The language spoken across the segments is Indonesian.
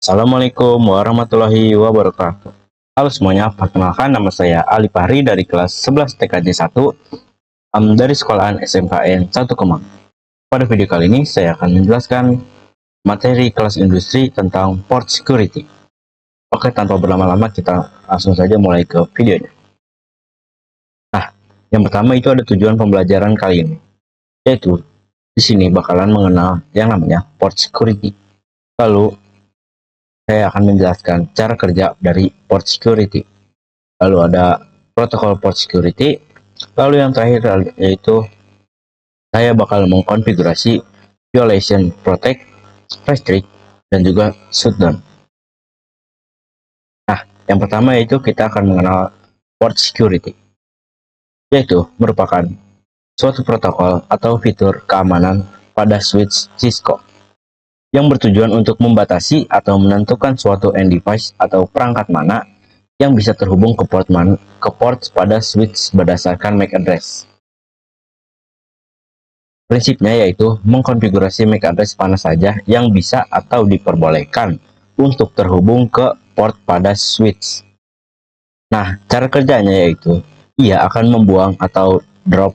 Assalamualaikum warahmatullahi wabarakatuh. Halo semuanya, perkenalkan nama saya Ali Fahri dari kelas 11 TKJ 1 dari sekolahan SMKN 1 Kemang. Pada video kali ini saya akan menjelaskan materi kelas industri tentang port security. Oke, tanpa berlama-lama kita langsung saja mulai ke videonya. Nah, yang pertama itu ada tujuan pembelajaran kali ini, yaitu di sini bakalan mengenal yang namanya port security. Lalu saya akan menjelaskan cara kerja dari port security. Lalu ada protokol port security. Lalu yang terakhir yaitu saya bakal mengkonfigurasi violation, protect, restrict, dan juga shutdown. Nah, yang pertama yaitu kita akan mengenal port security, yaitu merupakan suatu protokol atau fitur keamanan pada switch Cisco yang bertujuan untuk membatasi atau menentukan suatu end device atau perangkat mana yang bisa terhubung ke port pada switch berdasarkan MAC address. Prinsipnya yaitu mengkonfigurasi MAC address mana saja yang bisa atau diperbolehkan untuk terhubung ke port pada switch. Nah, cara kerjanya yaitu ia akan membuang atau drop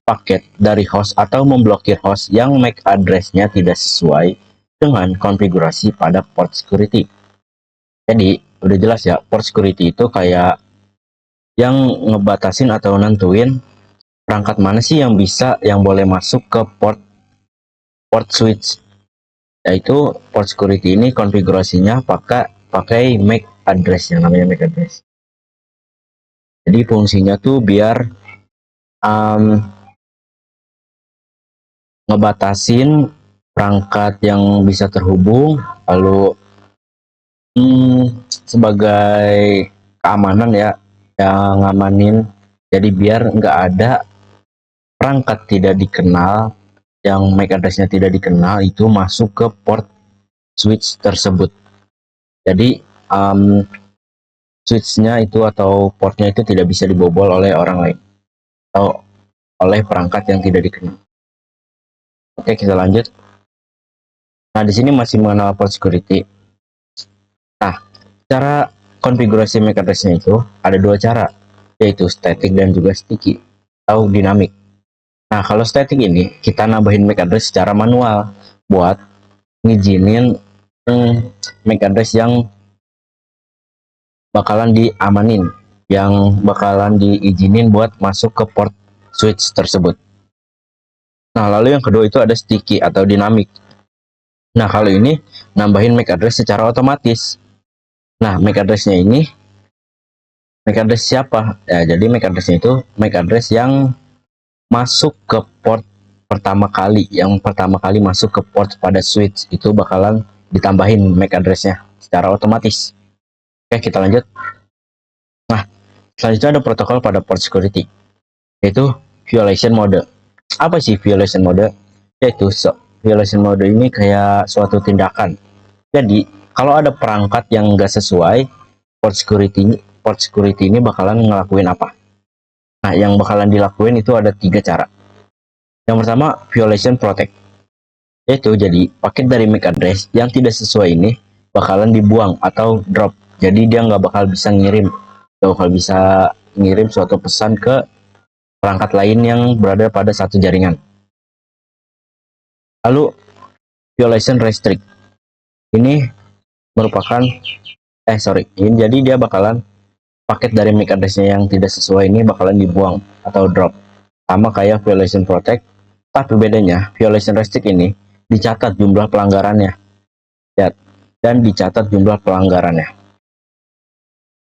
paket dari host atau memblokir host yang MAC address-nya tidak sesuai dengan konfigurasi pada port security. Jadi, udah jelas ya, port security itu kayak yang ngebatasin atau nentuin perangkat mana sih yang boleh masuk ke port switch. Yaitu port security ini konfigurasinya pakai MAC address, yang namanya MAC address. Jadi fungsinya tuh biar ngebatasin perangkat yang bisa terhubung, lalu sebagai keamanan ya, yang ngamanin, jadi biar nggak ada perangkat tidak dikenal yang MAC address-nya tidak dikenal itu masuk ke port switch tersebut. Jadi switch-nya itu atau portnya itu tidak bisa dibobol oleh orang lain atau oleh perangkat yang tidak dikenal. Oke, kita lanjut. Nah, di sini masih mengenal port security. Nah, cara konfigurasi MAC address-nya itu ada dua cara, yaitu static dan juga sticky atau dinamik. Nah, kalau static ini kita nambahin MAC address secara manual buat ngizinin MAC address yang bakalan diamanin, yang bakalan diizinin buat masuk ke port switch tersebut. Nah, lalu yang kedua itu ada sticky atau dinamik. Nah, kalau ini nambahin MAC address secara otomatis. Nah, MAC address-nya ini MAC address siapa? Ya, jadi MAC address-nya itu MAC address yang masuk ke port pertama kali, yang pertama kali masuk ke port pada switch itu bakalan ditambahin MAC address-nya secara otomatis. Oke, kita lanjut. Nah, selanjutnya ada protokol pada port security, yaitu violation mode. Apa sih violation mode? Yaitu violation mode ini kayak suatu tindakan. Jadi, kalau ada perangkat yang nggak sesuai, port security ini bakalan ngelakuin apa? Nah, yang bakalan dilakuin itu ada 3 cara. Yang pertama, violation protect. Yaitu jadi paket dari MAC address yang tidak sesuai ini bakalan dibuang atau drop. Jadi dia nggak bakal bisa ngirim suatu pesan ke perangkat lain yang berada pada satu jaringan. Lalu violation restrict. Ini merupakan jadi dia bakalan paket dari MAC address-nya yang tidak sesuai ini bakalan dibuang atau drop. Sama kayak violation protect, tapi bedanya violation restrict ini dicatat jumlah pelanggarannya. Ya, dan dicatat jumlah pelanggarannya.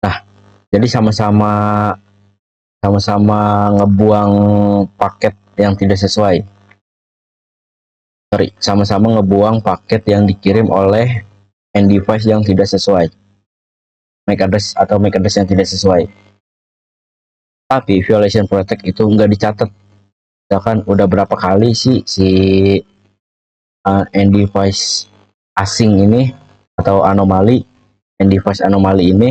Nah, jadi sama-sama ngebuang paket yang tidak sesuai. Sama-sama ngebuang paket yang dikirim oleh end device yang tidak sesuai. MAC address yang tidak sesuai. Tapi violation protect itu nggak dicatat. Misalkan udah berapa kali sih si end device asing ini atau end device anomali ini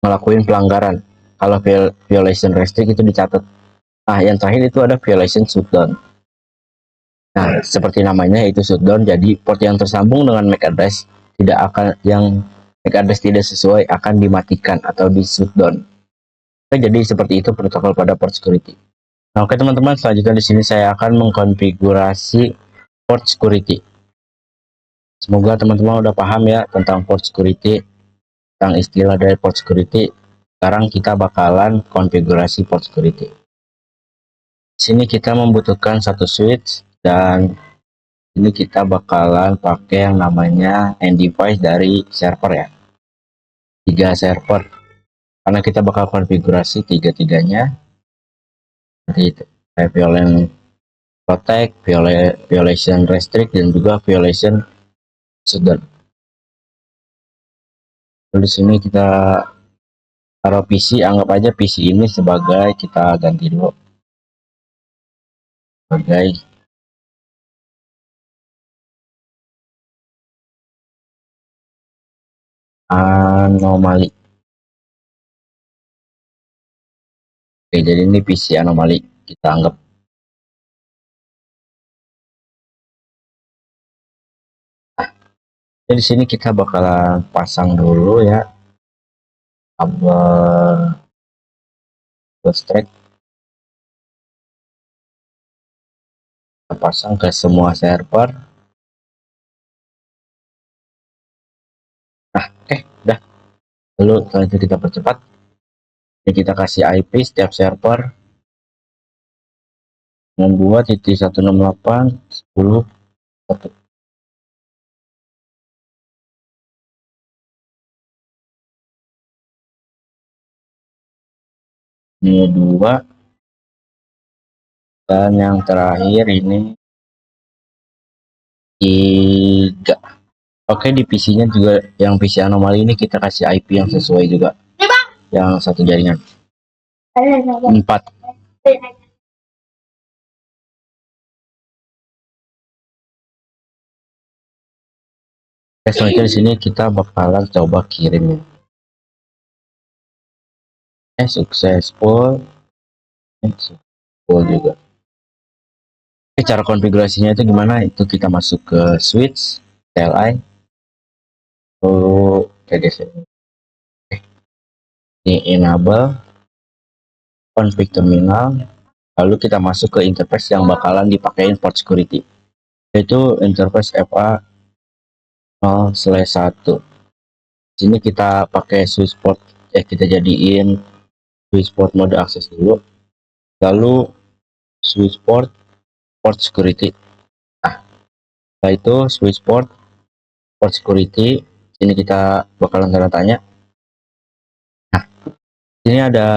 ngelakuin pelanggaran. Kalau violation restrict itu dicatat. Nah, yang terakhir itu ada violation shutdown. Nah, seperti namanya yaitu shutdown, jadi port yang tersambung dengan MAC address tidak akan yang MAC address tidak sesuai akan dimatikan atau di shutdown. Oke, jadi seperti itu protokol pada port security. Nah, oke teman-teman, selanjutnya di sini saya akan mengkonfigurasi port security. Semoga teman-teman udah paham ya tentang port security, tentang istilah dari port security. Sekarang kita bakalan konfigurasi port security. Di sini kita membutuhkan satu switch dan ini kita bakalan pakai yang namanya end device dari server ya. 3 server. Karena kita bakal konfigurasi tiga-tiganya. Seperti itu. Violation protect, violation restrict, dan juga violation shutdown. Lalu di sini kita taruh PC, anggap aja PC ini sebagai, kita ganti dulu sebagai anomali. Oke, jadi ini PC anomali kita anggap. Jadi di sini kita bakalan pasang dulu ya kabel listrik, kita pasang ke semua server. Nah, udah. Lalu selanjutnya kita percepat. Jadi kita kasih IP setiap server 62.168.10.1. Ini 2, dan yang terakhir ini 3. Oke, di PC-nya juga yang PC anomali ini kita kasih IP yang sesuai juga. Yang satu jaringan 4. Selanjutnya di sini kita bakalan coba kirim. Successful juga. Cara konfigurasinya itu gimana? Itu kita masuk ke switch CLI, lalu TDC. Ini enable config terminal, lalu kita masuk ke interface yang bakalan dipakein port security, yaitu interface FA 0/1. Sini kita pakai switch port, kita jadiin switch port mode akses dulu, lalu switch port security. Nah, setelah itu switch port security, ini kita bakalan tanda tanya. Nah, ini ada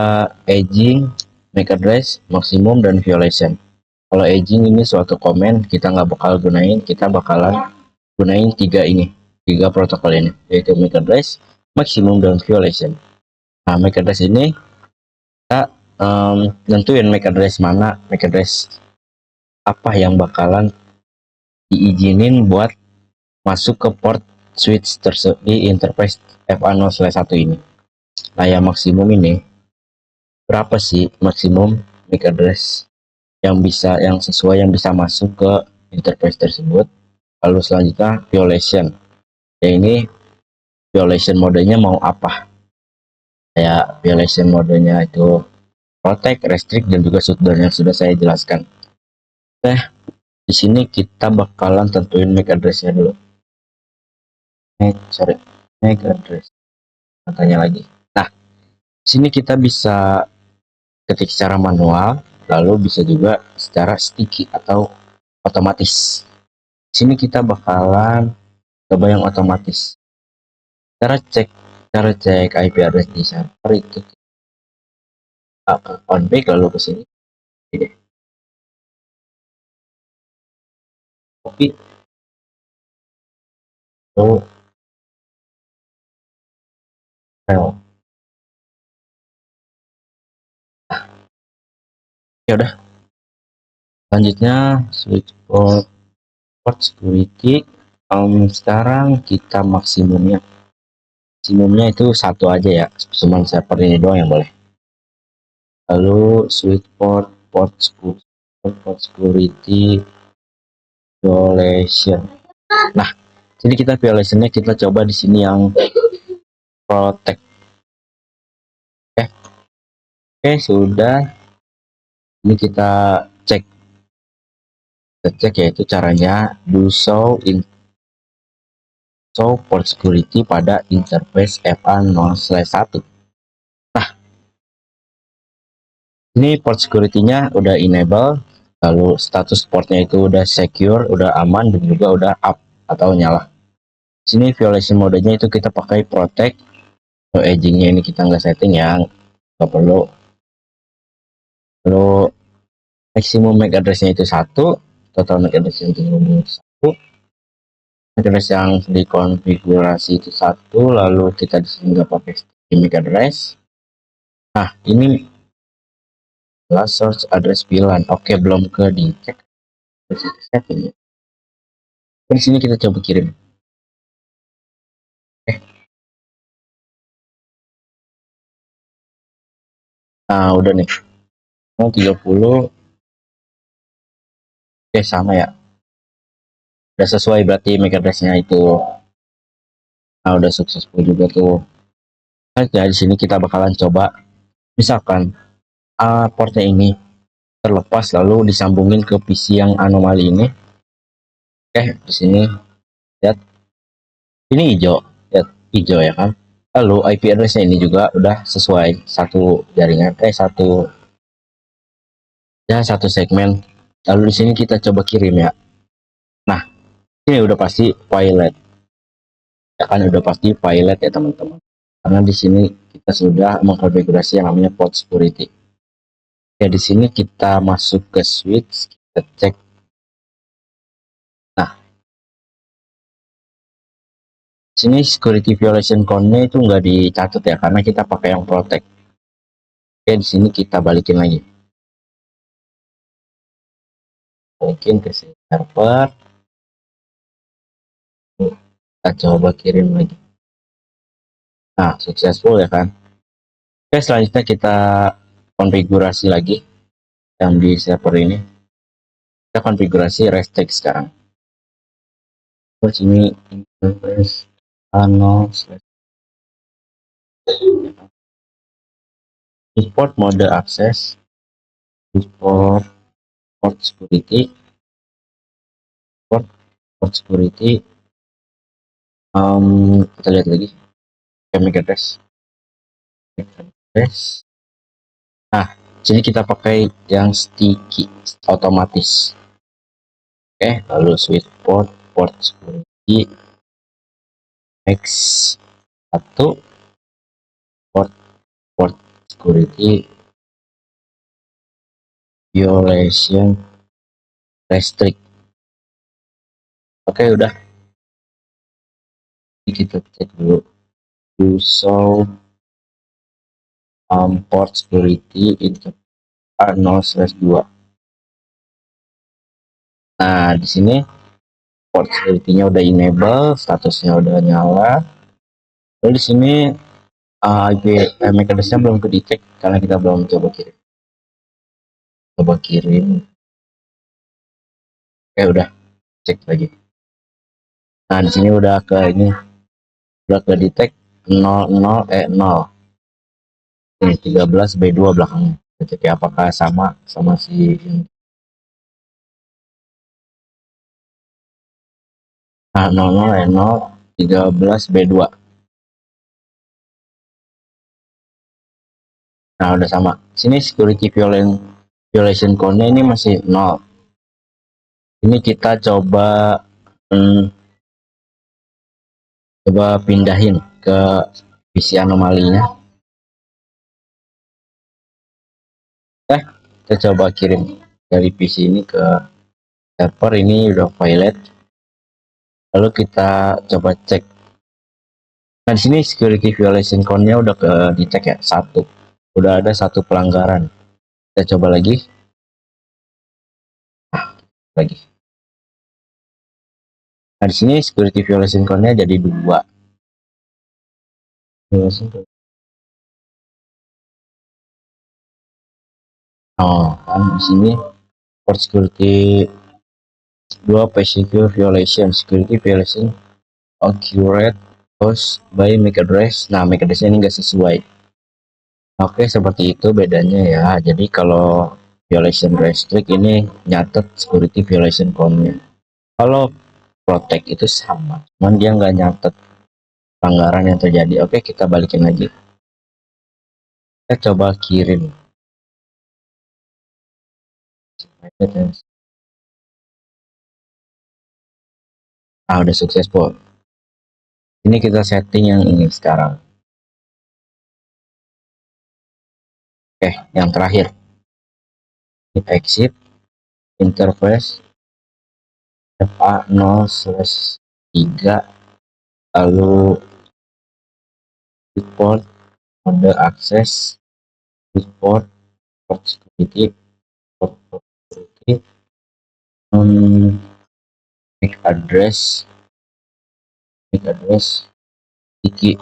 edging, MAC address, maksimum, dan violation. Kalau edging ini suatu komen, kita nggak bakal gunain, kita bakalan gunain 3 protokol ini, yaitu MAC address, maksimum, dan violation. Nah, MAC address ini kita nentuin MAC address mana, MAC address apa yang bakalan diizinin buat masuk ke port switch tersebut di interface FA0/1 ini. Nah, yang maksimum ini berapa sih maksimum MAC address yang sesuai yang bisa masuk ke interface tersebut. Lalu selanjutnya violation, ya ini violation modenya mau apa, kayak violation modenya itu protect, restrict, dan juga shutdown yang sudah saya jelaskan. Di sini kita bakalan tentuin MAC addressnya dulu. MAC address, tanya lagi. Nah, di sini kita bisa ketik secara manual, lalu bisa juga secara sticky atau otomatis. Di sini kita bakalan coba yang otomatis. Cara cek IP address di server itu ke config, lalu ke sini copy, lalu file. Ya udah, selanjutnya switch port security. Sekarang kita maksimumnya itu 1 aja ya, cuman server ini doang yang boleh. Lalu switch port security violation. Nah, Jadi kita violationnya kita coba di sini yang protect. Oke, sudah. Ini kita cek yaitu caranya do show port security pada interface FA0/1. Ini port security-nya udah enable, lalu status portnya itu udah secure, udah aman, dan juga udah up atau nyala. Sini violation modenya itu kita pakai protect. Edgingnya ini kita nggak setting ya, nggak perlu. Lalu maximum MAC address-nya itu 1, total MAC address-nya itu 1, MAC address yang dikonfigurasi itu 1, lalu kita di sini nggak pakai MAC address. Nah, ini adalah source address VLAN. Oke, belum ke dicek setting ya. Di sini kita coba kirim. Nah, udah nih. Mau 30. Oke, sama ya. Udah sesuai berarti MAC address-nya itu. Nah, udah successful juga tuh. Nah, di sini kita bakalan coba, misalkan portnya ini terlepas lalu disambungin ke PC yang anomali ini. Oke, di sini lihat ini hijau, lihat hijau ya kan. Lalu IP address-nya ini juga udah sesuai satu jaringan, satu segmen. Lalu di sini kita coba kirim ya. Nah, ini udah pasti pilot. Ya kan udah pasti pilot ya teman-teman. Karena di sini kita sudah mengkonfigurasi yang namanya port security. Ya di sini kita masuk ke switch, kita cek. Nah, sini security violation count-nya itu nggak dicatat ya karena kita pakai yang protect. Oke, di sini kita balikin lagi. Balikin ke server. Kita coba kirim lagi. Nah, successful ya kan. Oke, selanjutnya kita konfigurasi lagi yang di server ini. Kita konfigurasi restake sekarang. Terus ini interface ano import mode access, import port security, port security. Kita lihat lagi MAC address. Nah, sini kita pakai yang sticky otomatis. Oke, lalu switch port security X1, port security violation restrict. Oke, udah. Kita cek dulu to show port security into A0/2. Nah, di sini port security-nya udah enable, statusnya udah nyala. Lalu di sini IP MAC address-nya belum ke dicek karena kita belum coba kirim. Coba kirim. Oke, udah cek lagi. Nah, di sini udah ke detect 00 0. Ini 13B2 belakangnya. Kita cek ya apakah sama si nah 00 13B2. Nah, udah sama. Sini security violation code-nya ini masih 0. Ini kita coba pindahin ke PC anomalinya. Kita coba kirim dari PC ini ke server ini udah pilot. Lalu kita coba cek. Nah, di sini security violation count-nya udah ke dicek ya, 1. Udah ada 1 pelanggaran. Kita coba lagi. Nah, di sini security violation count-nya jadi 2. Oh, kan di sini port security 2 security violation accurate host by MAC address. Nah, MAC address ini nggak sesuai. Oke, seperti itu bedanya ya. Jadi kalau violation restrict ini nyatet security violation count-nya. Kalau protect itu sama, cuman dia nggak nyatet pelanggaran yang terjadi. Oke, kita balikin lagi. Kita coba kirim. Ah, udah successful. Ini kita setting yang ini sekarang. Oke, yang terakhir. Exit interface FA0/3, lalu report mode akses, report port security, port security, MAC address, sticky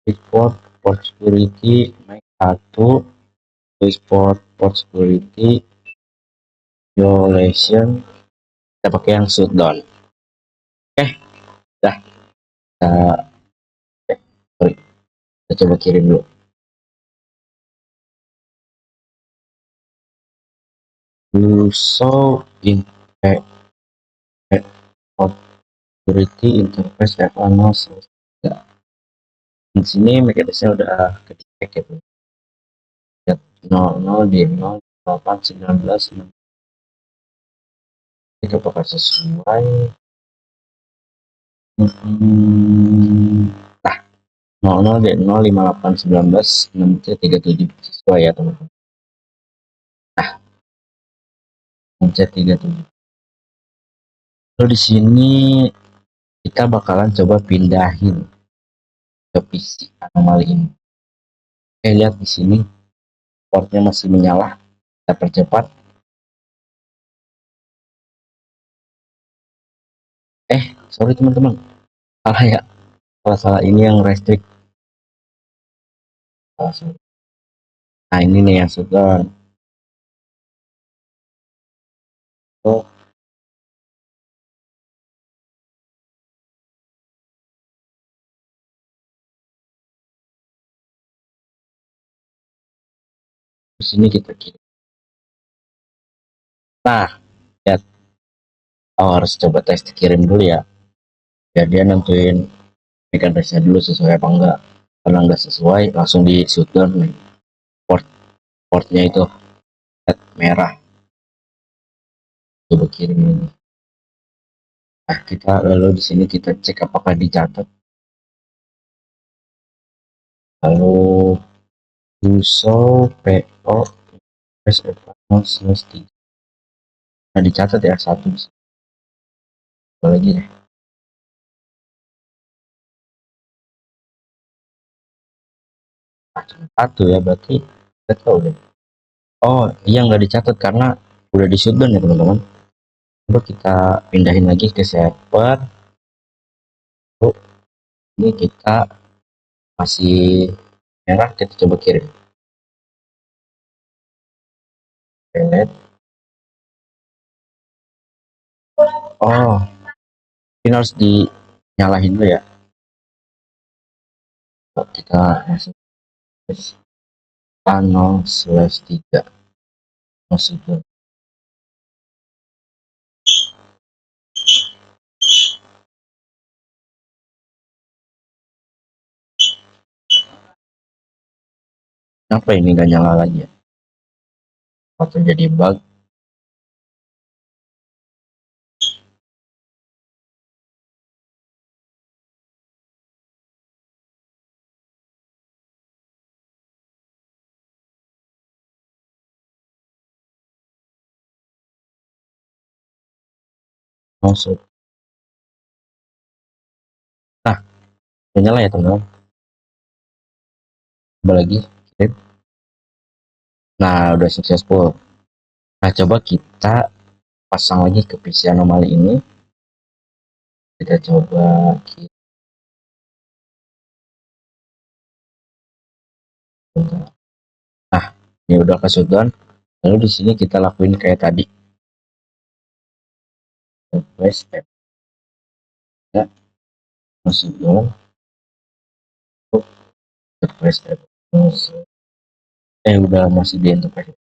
report port security, MAC 1, report port security, violation, kita pakai yang shutdown. Oke, dah. Kita coba kirim dulu. So in security interface FA0. Di sini MAC address-nya udah ketik gitu. 00 di 0819. Ini apakah sesuai? Nah, 00 di 05819 6C37 sesuai ya teman-teman. Nah, 6C37. Lalu di sini kita bakalan coba pindahin ke PC anomali ini. Lihat di sini portnya masih menyala. Kita percepat. Sorry teman-teman, salah ya, salah ini yang restrict. Nah, ini nih yang sudah. Oh, di sini kita kirim. Nah, lihat, harus coba tes kirim dulu ya. Ya, dia nentuin MAC address-nya dulu sesuai apa enggak. Kalau enggak sesuai, langsung di shutdown nih. Portnya itu merah. Coba kirim ini. Nah, kita lalu di sini kita cek apakah dicatat. Lalu uso PO S/3. Nah, dicatat ya satu. Apa lagi ya? Nah, cuma satu ya, berarti kita tahu deh. Oh iya, nggak dicatat karena udah di shutdown ya teman-teman. Coba kita pindahin lagi ke server. Oh, ini kita masih merah, kita coba kirim. Pelet. Oh, ini harus dinyalain dulu ya. Kita masuk ke A0/3 masuk. Kenapa ini nggak nyala lagi ya? Atau jadi bug? Masuk. Nah, udah nyala ya teman-teman. Coba lagi kirim. Nah, udah successful. Nah, coba kita pasang lagi ke PC anomali ini. Kita coba kirim. Nah, ini udah ke shutdown. Lalu di sini kita lakuin kayak tadi. Request app. Ya, shutdown, enterprise udah masih di enterprise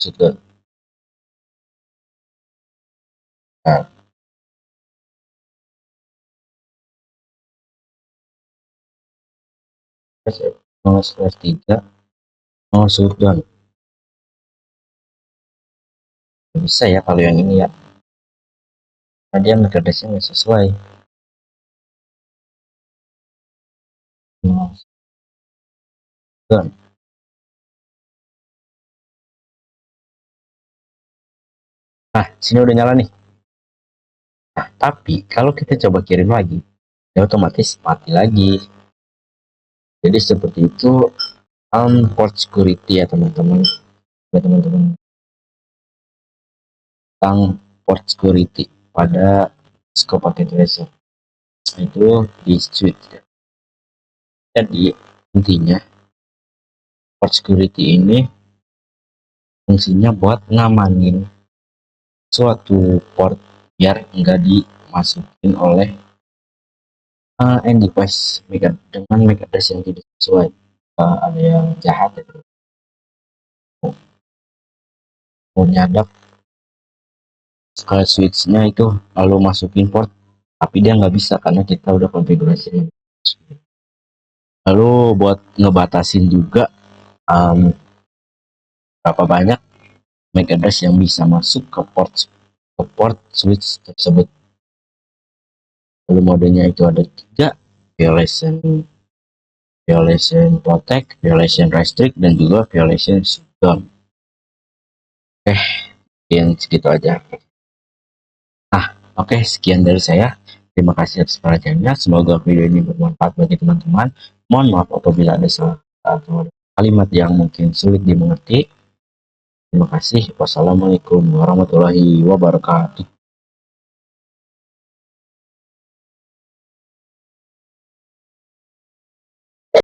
shutdown. Nah, slash 3 shutdown. Bisa ya kalau yang ini ya, karena dia metodenya nggak sesuai. Nah, sini udah nyala nih. Nah, tapi kalau kita coba kirim lagi, ya otomatis mati lagi. Jadi seperti itu port security ya teman-teman. Tentang port security pada Cisco Packet Tracer itu di switch. Jadi intinya port security ini fungsinya buat ngamanin suatu port biar enggak dimasukin oleh end device dengan MAC address yang tidak sesuai. Ada yang jahat itu mau nyadap ke switchnya itu lalu masukin port, tapi dia nggak bisa karena kita udah konfigurasi. Lalu buat ngebatasin juga berapa banyak MAC address yang bisa masuk ke port switch tersebut. Lalu modenya itu ada 3, violation protect, violation restrict, dan juga violation shutdown. Sekian segitu aja. Oke, sekian dari saya. Terima kasih atas perhatiannya. Semoga video ini bermanfaat bagi teman-teman. Mohon maaf apabila ada salah atau kalimat yang mungkin sulit dimengerti. Terima kasih. Wassalamualaikum warahmatullahi wabarakatuh.